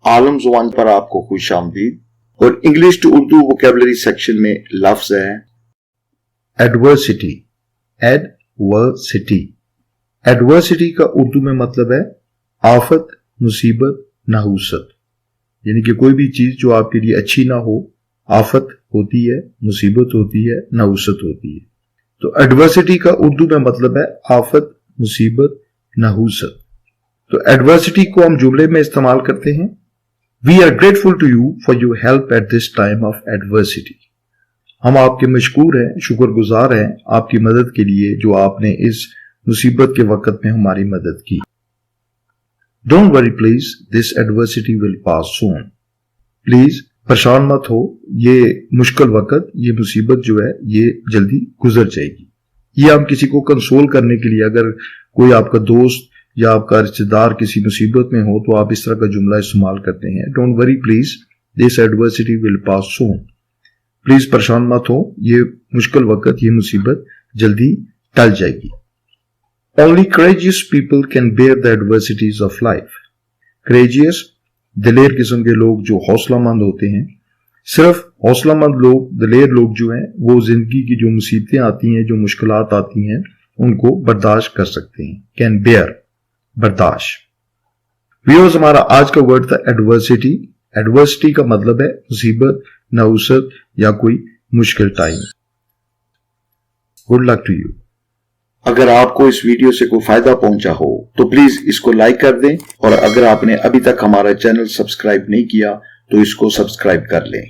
आलम ज़ुबान पर आपको खुश आमदीद। और English to Urdu vocabulary section में लफ्ज है एडवर्सिटी। एडवर्सिटी एडवर्सिटी का उर्दू में मतलब है आफत, मुसीबत, नहुसत। यानी कि कोई भी चीज जो आपके लिए अच्छी ना हो, आफत होती है, मुसीबत होती है, नहुसत होती है। तो एडवर्सिटी का उर्दू में मतलब है आफत, मुसीबत, नहुसत। तो एडवर्सिटी को हम जुमले में इस्तेमाल करते हैं, we are grateful to you for your help at this time of adversity. हम आपके मशकूर हैं, शुक्रगुजार हैं आपकी मदद के लिए जो आपने इस मुसीबत के वक्त में हमारी मदद की। Don't worry please, this adversity will pass soon. Please परेशान मत हो, ये मुश्किल वक्त, ये मुसीबत जो है ये जल्दी गुजर जाएगी। ये हम किसी को कंसोल करने के लिए, अगर कोई आपका दोस्त या आपका रिश्तेदार किसी मुसीबत में हो तो आप इस तरह का जुमला इस्तेमाल करते हैं, don't worry please, this adversity will pass soon. Please परेशान मत हो, ये मुश्किल वक्त, ये मुसीबत जल्दी टल जाएगी। Only courageous people can bear the adversities of life. Courageous, दिलेर किस्म के लोग जो हौसलामंद होते हैं, सिर्फ हौसलामंद लोग, दिलेर लोग जो हैं वो जिंदगी की जो मुसीबतें आती हैं, जो मुश्किलात आती हैं, उनको बर्दाश्त कर सकते हैं। कैन बेयर, बर्दाश्त। व्यूअर्स, हमारा आज का वर्ड था एडवर्सिटी। एडवर्सिटी का मतलब है मुसीबत, नहुसत या कोई मुश्किल time. Good luck to you. अगर आपको इस वीडियो से कोई फायदा पहुंचा हो तो प्लीज इसको लाइक कर दें, और अगर आपने अभी तक हमारा चैनल सब्सक्राइब नहीं किया तो इसको सब्सक्राइब कर लें।